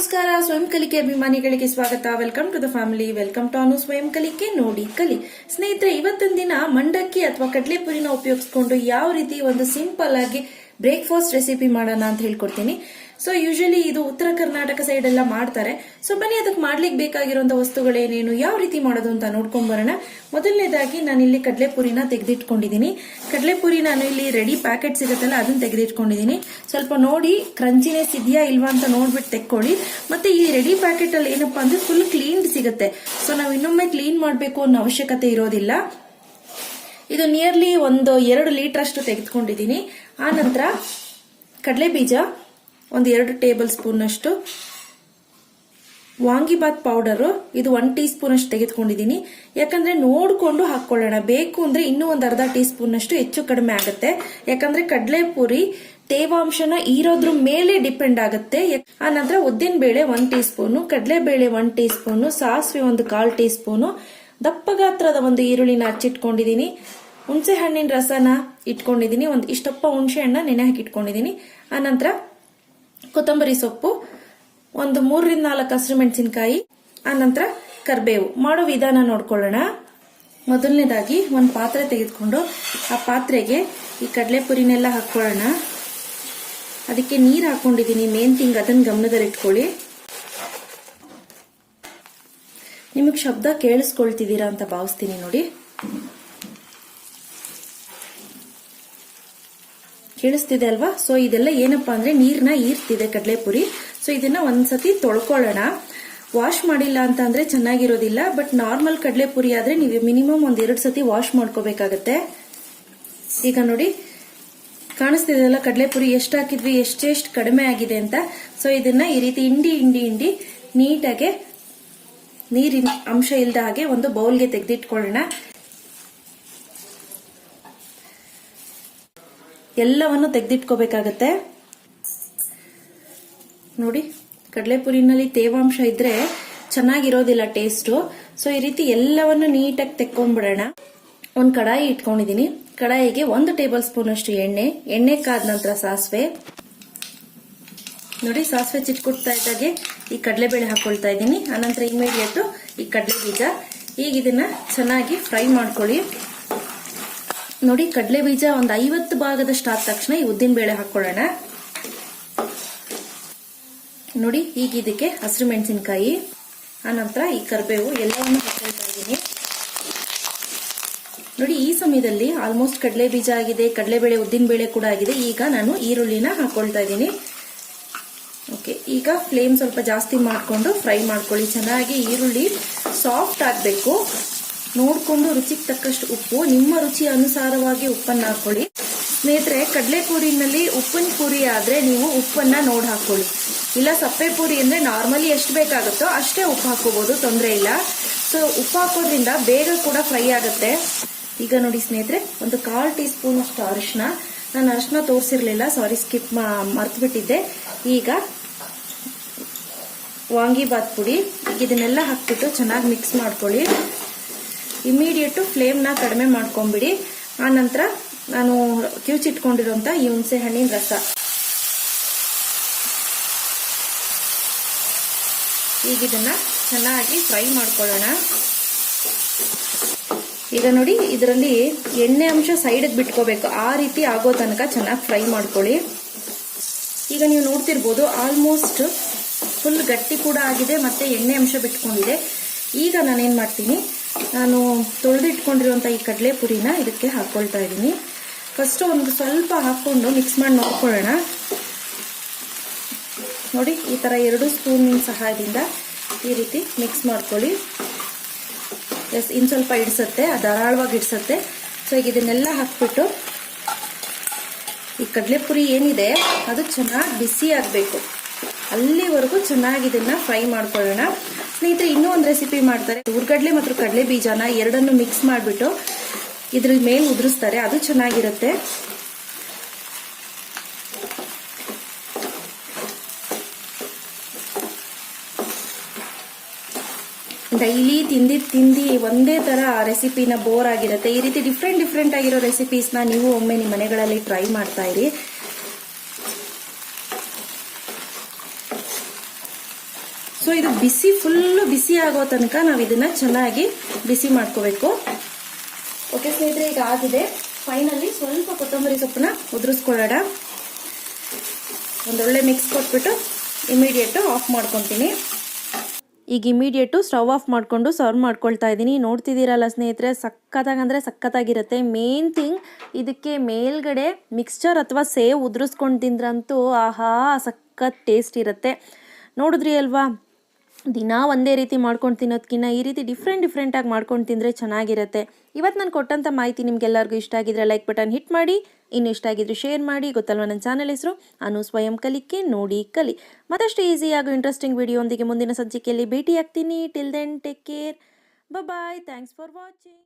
ನಮಸ್ಕಾರ. ಸ್ವಯಂ ಕಲಿಕೆ ಅಭಿಮಾನಿಗಳಿಗೆ ಸ್ವಾಗತ. Welcome to the family. Welcome to ಅನು ಸ್ವಯಂ ಕಲಿಕೆ. ನೋಡಿ ಕಲಿ. ಸ್ನೇಹಿತರೆ, ಇವತ್ತಿನ ದಿನ ಮಂಡಕ್ಕಿ ಅಥವಾ ಕಡಲೆಪುರಿನ ಉಪಯೋಗಿಸಿಕೊಂಡು ಯಾವ ರೀತಿ ಒಂದು ಸಿಂಪಲ್ ಆಗಿ ಬ್ರೇಕ್ಫಾಸ್ಟ್ ರೆಸಿಪಿ ಮಾಡೋಣ ಅಂತ ಹೇಳ್ಕೊಡ್ತೀನಿ. ಸೊ ಯೂಶಲಿ ಇದು ಉತ್ತರ ಕರ್ನಾಟಕ ಸೈಡ್ ಎಲ್ಲ ಮಾಡ್ತಾರೆ. ಸೊ ಬನ್ನಿ ಅದಕ್ಕೆ ಮಾಡ್ಲಿಕ್ಕೆ ಬೇಕಾಗಿರುವಂತಹ ವಸ್ತುಗಳೇನೇನು, ಯಾವ ರೀತಿ ಮಾಡೋದು ಅಂತ ನೋಡ್ಕೊಂಡ್ ಬರೋಣ. ಮೊದಲನೇದಾಗಿ ನಾನು ಇಲ್ಲಿ ಕಡಲೆಪುರಿನ ತೆಗೆದಿಟ್ಕೊಂಡಿದ್ದೀನಿ. ಕಡಲೆಪುರಿ ನಾನು ಇಲ್ಲಿ ರೆಡಿ ಪ್ಯಾಕೆಟ್ ಸಿಗುತ್ತಲ್ಲ ಅದನ್ನ ತೆಗೆದಿಟ್ಕೊಂಡಿದ್ದೀನಿ. ಸ್ವಲ್ಪ ನೋಡಿ ಕ್ರಂಚಿನೆಸ್ ಇದೆಯಾ ಇಲ್ವಾ ಅಂತ ನೋಡ್ಬಿಟ್ಟು ತೆಕ್ಕೊಳ್ಳಿ. ಮತ್ತೆ ಈ ರೆಡಿ ಪ್ಯಾಕೆಟ್ ಅಲ್ಲಿ ಏನಪ್ಪಾ ಅಂದ್ರೆ ಫುಲ್ ಕ್ಲೀನ್ ಸಿಗುತ್ತೆ. ಸೊ ನಾವು ಇನ್ನೊಮ್ಮೆ ಕ್ಲೀನ್ ಮಾಡಬೇಕು ಅನ್ನೋ ಅವಶ್ಯಕತೆ ಇರೋದಿಲ್ಲ. ಇದು ನಿಯರ್ಲಿ ಒಂದು 2 ಲೀಟರ್ ಅಷ್ಟು ತೆಗೆದುಕೊಂಡಿದ್ದೀನಿ. ಆ ನಂತರ ಕಡಲೆ ಬೀಜ ಒಂದು 2 ಟೇಬಲ್ ಸ್ಪೂನ್ ಅಷ್ಟು, ವಾಂಗಿಬಾತ್ ಪೌಡರ್ ಇದು 1 ಟೀ ಸ್ಪೂನ್ ಅಷ್ಟು ತೆಗೆದುಕೊಂಡಿದ್ದೀನಿ. ಯಾಕಂದ್ರೆ ನೋಡ್ಕೊಂಡು ಹಾಕೊಳ್ಳೋಣ. ಬೇಕು ಅಂದ್ರೆ ಇನ್ನೂ ಒಂದು ಅರ್ಧ ಟೀ ಸ್ಪೂನ್ ಅಷ್ಟು ಹೆಚ್ಚು ಕಡಿಮೆ ಆಗುತ್ತೆ. ಯಾಕಂದ್ರೆ ಕಡಲೆಪುರಿ ತೇವಾಂಶನ ಇರೋದ್ರ ಮೇಲೆ ಡಿಪೆಂಡ್ ಆಗುತ್ತೆ. ಆ ನಂತರ ಉದ್ದಿನ ಬೇಳೆ 1 ಟೀ ಸ್ಪೂನು, ಕಡಲೆಬೇಳೆ 1 ಟೀ ಸ್ಪೂನು, ಸಾಸಿವೆ ಒಂದು 1/4 ಟೀ ಸ್ಪೂನು, ದಪ್ಪ ಗಾತ್ರದ ಒಂದು ಈರುಳ್ಳಿನ ಹಚ್ಚಿಟ್ಕೊಂಡಿದ್ದೀನಿ. ಹುಣಸೆ ಹಣ್ಣಿನ ರಸನ ಇಟ್ಕೊಂಡಿದ್ದೀನಿ. ಒಂದು ಇಷ್ಟಪ್ಪ ಹುಣಸೆ ಹಣ್ಣ ನೆನೆ ಹಾಕಿ ಇಟ್ಕೊಂಡಿದ್ದೀನಿ. ಆ ನಂತರ ಕೊತ್ತಂಬರಿ ಸೊಪ್ಪು, ಒಂದು 3 ರಿಂದ 4 ಹಸಿರು ಮೆಣಸಿನಕಾಯಿ, ಆ ನಂತರ ಕರಿಬೇವು. ಮಾಡೋ ವಿಧಾನ ನೋಡ್ಕೊಳ್ಳೋಣ. ಮೊದಲನೇದಾಗಿ ಒಂದು ಪಾತ್ರೆ ತೆಗೆದುಕೊಂಡು ಆ ಪಾತ್ರೆಗೆ ಈ ಕಡಲೆಪುರಿನೆಲ್ಲ ಹಾಕೊಳ್ಳೋಣ. ಅದಕ್ಕೆ ನೀರು ಹಾಕೊಂಡಿದ್ದೀನಿ. ಮೇನ್ ಥಿಂಗ್ ಅದನ್ನ ಗಮನದಲ್ಲಿ ಇಟ್ಕೊಳ್ಳಿ. ನಿಮಗೆ ಶಬ್ದ ಕೇಳಿಸ್ಕೊಳ್ತಿದ್ದೀರಾ ಅಂತ ಭಾವಿಸ್ತೀನಿ. ನೋಡಿ, ಕೇಳಿಸ್ತಿದೆ ಅಲ್ವಾ? ಸೊ ಇದೆಲ್ಲ ಏನಪ್ಪಾ ಅಂದ್ರೆ ನೀರ್ನ ಈರ್ತಿದೆ ಕಡಲೆಪುರಿ. ಸೊ ಇದನ್ನ ಒಂದ್ಸತಿ ತೊಳ್ಕೊಳ್ಳೋಣ. ವಾಶ್ ಮಾಡಿಲ್ಲ ಅಂತ ಅಂದ್ರೆ ಚೆನ್ನಾಗಿರೋದಿಲ್ಲ. ಬಟ್ ನಾರ್ಮಲ್ ಕಡಲೆಪುರಿ ಆದ್ರೆ ನೀವು ಮಿನಿಮಮ್ 1-2 ಸತಿ ವಾಶ್ ಮಾಡ್ಕೋಬೇಕಾಗತ್ತೆ. ಈಗ ನೋಡಿ, ಕಾಣಿಸ್ತಿದೆ ಅಲ್ಲ ಕಡಲೆಪುರಿ ಎಷ್ಟು ಹಾಕಿದ್ವಿ, ಎಷ್ಟೆಷ್ಟು ಕಡಿಮೆ ಆಗಿದೆ ಅಂತ. ಸೊ ಇದನ್ನ ಈ ರೀತಿ ಇಂಡಿ ನೀಟಾಗೆ ನೀರಿನ ಅಂಶ ಇಲ್ದ ಹಾಗೆ ಒಂದು ಬೌಲ್ಗೆ ತೆಗೆದಿಟ್ಕೊಳ್ಳೋಣ. ಎಲ್ಲವನ್ನು ತೆಗೆದಿಟ್ಕೋಬೇಕಾಗತ್ತೆ. ನೋಡಿ, ಕಡಲೆಪುರಿನಲ್ಲಿ ತೇವಾಂಶ ಇದ್ರೆ ಚೆನ್ನಾಗಿರೋದಿಲ್ಲ ಟೇಸ್ಟು. ಸೊ ಈ ರೀತಿ ಎಲ್ಲವನ್ನು ನೀಟಾಗಿ ತೆಕ್ಕೊಂಡ್ಬಿಡೋಣ. ಒಂದು ಕಡಾಯಿ ಇಟ್ಕೊಂಡಿದ್ದೀನಿ. ಕಡಾಯಿಗೆ 1 ಟೇಬಲ್ ಸ್ಪೂನ್ ಅಷ್ಟು ಎಣ್ಣೆ ಕಾದ ನಂತರ ಸಾಸಿವೆ. ನೋಡಿ, ಸಾಸಿವೆ ಚಿಟ್ಕೊಡ್ತಾ ಇದ್ದಾಗೆ ಈ ಕಡಲೆಬೇಳೆ ಹಾಕೊಳ್ತಾ ಇದ್ದೀನಿ. ಆನಂತರ ಇಮಿಡಿಯೇಟ್ ಈ ಕಡಲೆ ಬೀಜ. ಈಗ ಇದನ್ನ ಚೆನ್ನಾಗಿ ಫ್ರೈ ಮಾಡ್ಕೊಳ್ಳಿ. ನೋಡಿ, ಕಡಲೆ ಬೀಜ ಒಂದು 50 ಭಾಗದಷ್ಟು ಆದ ತಕ್ಷಣ ಈ ಉದ್ದಿನ ಬೇಳೆ ಹಾಕೊಳ್ಳೋಣ. ನೋಡಿ, ಈಗ ಇದಕ್ಕೆ ಹಸಿರು ಮೆಣಸಿನಕಾಯಿ, ಆನಂತರ ಈ ಕರಿಬೇವು ಎಲ್ಲವನ್ನು ಹಾಕೊಳ್ತಾ ಇದ್ದೀನಿ. ನೋಡಿ, ಈ ಸಮಯದಲ್ಲಿ ಆಲ್ಮೋಸ್ಟ್ ಕಡಲೆ ಬೀಜ ಆಗಿದೆ, ಕಡಲೆಬೇಳೆ ಉದ್ದಿನ ಬೇಳೆ ಕೂಡ ಆಗಿದೆ. ಈಗ ನಾನು ಈರುಳ್ಳಿನ ಹಾಕೊಳ್ತಾ ಇದ್ದೀನಿ. ಓಕೆ, ಈಗ ಫ್ಲೇಮ್ ಸ್ವಲ್ಪ ಜಾಸ್ತಿ ಮಾಡಿಕೊಂಡು ಫ್ರೈ ಮಾಡ್ಕೊಳ್ಳಿ. ಚೆನ್ನಾಗಿ ಈರುಳ್ಳಿ ಸಾಫ್ಟ್ ಆಗಬೇಕು. ನೋಡ್ಕೊಂಡು ರುಚಿಗೆ ತಕ್ಕಷ್ಟು ಉಪ್ಪು, ನಿಮ್ಮ ರುಚಿ ಅನುಸಾರವಾಗಿ ಉಪ್ಪನ್ನು ಹಾಕೊಳ್ಳಿ. ಸ್ನೇಹಿತರೆ, ಕಡಲೆಪುರಿನಲ್ಲಿ ಉಪ್ಪಿನ ಪೂರಿ ಆದ್ರೆ ನೀವು ಉಪ್ಪನ್ನ ನೋಡಿ ಹಾಕೊಳ್ಳಿ. ಇಲ್ಲ ಸಪ್ಪೆ ಪೂರಿ ಅಂದ್ರೆ ನಾರ್ಮಲಿ ಎಷ್ಟು ಬೇಕಾಗುತ್ತೋ ಅಷ್ಟೇ ಉಪ್ಪು ಹಾಕೋಬಹುದು, ತೊಂದರೆ ಇಲ್ಲ. ಸೊ ಉಪ್ಪು ಹಾಕೋದ್ರಿಂದ ಬೇಗ ಕೂಡ ಫ್ರೈ ಆಗುತ್ತೆ. ಈಗ ನೋಡಿ ಸ್ನೇಹಿತರೆ, ಒಂದು 1/4 ಟೀ ಸ್ಪೂನ್ ಅಷ್ಟು ಅರಿಶಿನ. ನಾನು ಅರಿಶಿನ ತೋರಿಸಿರ್ಲಿಲ್ಲ, ಸಾರಿ, ಸ್ಕಿಪ್ ಮರ್ತು ಬಿಟ್ಟಿದ್ದೆ. ಈಗ ವಾಂಗಿಬಾತ್ ಪುಡಿ. ಈಗ ಇದನ್ನೆಲ್ಲ ಹಾಕ್ಬಿಟ್ಟು ಚೆನ್ನಾಗಿ ಮಿಕ್ಸ್ ಮಾಡ್ಕೊಳ್ಳಿ. ಇಮಿಡಿಯೇಟ್ ಫ್ಲೇಮ್ನ ಕಡಿಮೆ ಮಾಡ್ಕೊಂಡ್ಬಿಡಿ. ಆ ನಂತರ ನಾನು ಕಿವುಚಿಟ್ಕೊಂಡಿರುವಂತ ಈ ಹುಣಸೆ ಹಣ್ಣಿನ ರಸ. ಈಗ ಇದನ್ನ ಚೆನ್ನಾಗಿ ಫ್ರೈ ಮಾಡ್ಕೊಳ್ಳೋಣ. ಈಗ ನೋಡಿ, ಇದರಲ್ಲಿ ಎಣ್ಣೆ ಅಂಶ ಸೈಡ್ಗೆ ಬಿಟ್ಕೋಬೇಕು. ಆ ರೀತಿ ಆಗೋ ತನಕ ಚೆನ್ನಾಗಿ ಫ್ರೈ ಮಾಡ್ಕೊಳ್ಳಿ. ಈಗ ನೀವು ನೋಡ್ತಿರ್ಬೋದು, ಆಲ್ಮೋಸ್ಟ್ ಫುಲ್ ಗಟ್ಟಿ ಕೂಡ ಆಗಿದೆ, ಮತ್ತೆ ಎಣ್ಣೆ ಅಂಶ ಬಿಟ್ಕೊಂಡಿದೆ. ಈಗ ನಾನೇನ್ ಮಾಡ್ತೀನಿ, ನಾನು ತೊಳೆದಿಟ್ಕೊಂಡಿರುವಂತ ಈ ಕಡಲೆ ಪುರಿನ ಇದಕ್ಕೆ ಹಾಕೊಳ್ತಾ ಇದ್ದೀನಿ. ಫಸ್ಟ್ ಒಂದು ಸ್ವಲ್ಪ ಹಾಕೊಂಡು ಮಿಕ್ಸ್ ಮಾಡಿ ನೋಡ್ಕೊಳ್ಳೋಣ. ನೋಡಿ, ಈ ತರ 2 ಸ್ಪೂನಿನ ಸಹಾಯದಿಂದ ಈ ರೀತಿ ಮಿಕ್ಸ್ ಮಾಡ್ಕೊಳ್ಳಿ. ಎಸ್, ಇನ್ ಸ್ವಲ್ಪ ಇಡ್ಸತ್ತೆ, ಧಾರಾಳವಾಗಿ ಇಡ್ಸತ್ತೆ. ಸೊ ಈಗ ಇದನ್ನೆಲ್ಲ ಹಾಕ್ಬಿಟ್ಟು ಈ ಕಡಲೆಪುರಿ ಏನಿದೆ ಅದು ಚೆನ್ನಾಗಿ ಬಿಸಿ ಆಗಬೇಕು. ಅಲ್ಲಿವರೆಗೂ ಚೆನ್ನಾಗಿ ಇದನ್ನ ಫ್ರೈ ಮಾಡ್ಕೊಳ್ಳೋಣ. ಸ್ನೇಹಿತರೆ, ಇನ್ನೂ ಒಂದು ರೆಸಿಪಿ ಮಾಡ್ತಾರೆ. ಹುರ್ಗಡ್ಲೆ ಮತ್ತು ಕಡಲೆ ಬೀಜನ ಎರಡನ್ನು ಮಿಕ್ಸ್ ಮಾಡಿಬಿಟ್ಟು ಇದ್ರ ಮೇಲೆ ಉದುರಿಸ್ತಾರೆ. ಅದು ಚೆನ್ನಾಗಿರುತ್ತೆ. ಡೈಲಿ ತಿಂದಿ ಒಂದೇ ತರ ರೆಸಿಪಿನ ಬೋರ್ ಆಗಿರುತ್ತೆ. ಈ ರೀತಿ ಡಿಫ್ರೆಂಟ್ ಆಗಿರೋ ರೆಸಿಪೀಸ್ನ ನೀವು ಒಮ್ಮೆ ನಿಮ್ಮ ಮನೆಗಳಲ್ಲಿ ಟ್ರೈ ಮಾಡ್ತಾ ಇರಿ. ಸೊ ಇದು ಫುಲ್ಲು ಬಿಸಿ ಆಗೋ ತನಕ ನಾವು ಇದನ್ನ ಚೆನ್ನಾಗಿ ಬಿಸಿ ಮಾಡ್ಕೋಬೇಕು. ಓಕೆ ಸ್ನೇಹಿತರೆ, ಈಗ ಆಗಿದೆ. ಫೈನಲಿ ಸ್ವಲ್ಪ ಕೊತ್ತಂಬರಿ ಸೊಪ್ಪನ್ನ ಉದುರಿಸ್ಕೊಳ್ಳೋಣ. ಒಂದೊಳ್ಳೆ ಮಿಕ್ಸ್ ಕೊಟ್ಬಿಟ್ಟು ಇಮಿಡಿಯೇಟು ಆಫ್ ಮಾಡ್ಕೊತೀನಿ. ಈಗ ಇಮಿಡಿಯೇಟು ಸ್ಟವ್ ಆಫ್ ಮಾಡಿಕೊಂಡು ಸರ್ವ್ ಮಾಡ್ಕೊಳ್ತಾ ಇದ್ದೀನಿ. ನೋಡ್ತಿದ್ದೀರಲ್ಲ ಸ್ನೇಹಿತರೆ, ಸಖತ್ತಾಗಿರುತ್ತೆ. ಮೇನ್ ಥಿಂಗ್, ಇದಕ್ಕೆ ಮೇಲ್ಗಡೆ ಮಿಕ್ಸ್ಚರ್ ಅಥವಾ ಸೇವ್ ಉದುರಿಸ್ಕೊಂಡು ತಿಂದ್ರಂತೂ ಆಹಾ ಸಖತ್ ಟೇಸ್ಟ್ ಇರುತ್ತೆ. ನೋಡಿದ್ರಿ ಅಲ್ವಾ, ದಿನ ಒಂದೇ ರೀತಿ ಮಾಡ್ಕೊಂಡು ತಿನ್ನೋದಕ್ಕಿಂತ ಈ ರೀತಿ ಡಿಫ್ರೆಂಟಾಗಿ ಮಾಡ್ಕೊಂಡು ತಿಂದರೆ ಚೆನ್ನಾಗಿರುತ್ತೆ. ಇವತ್ತು ನಾನು ಕೊಟ್ಟಂಥ ಮಾಹಿತಿ ನಿಮ್ಗೆಲ್ಲರಿಗೂ ಇಷ್ಟ ಆಗಿದ್ರೆ ಲೈಕ್ ಬಟನ್ ಹಿಟ್ ಮಾಡಿ, ಇನ್ನು ಇಷ್ಟ ಆಗಿದ್ರೆ ಶೇರ್ ಮಾಡಿ. ಗೊತ್ತಲ್ವ ನನ್ನ ಚಾನಲ್ ಹೆಸರು ಅನು ಸ್ವಯಂ ಕಲಿಕೆ ನೋಡಿ ಕಲಿ. ಮತ್ತಷ್ಟು ಈಸಿ ಹಾಗೂ ಇಂಟ್ರೆಸ್ಟಿಂಗ್ ವಿಡಿಯೋ ಒಂದಿಗೆ ಮುಂದಿನ ಸಂಚಿಕೆಯಲ್ಲಿ ಭೇಟಿ ಆಗ್ತೀನಿ. Till then take care, bye. Thanks for watching.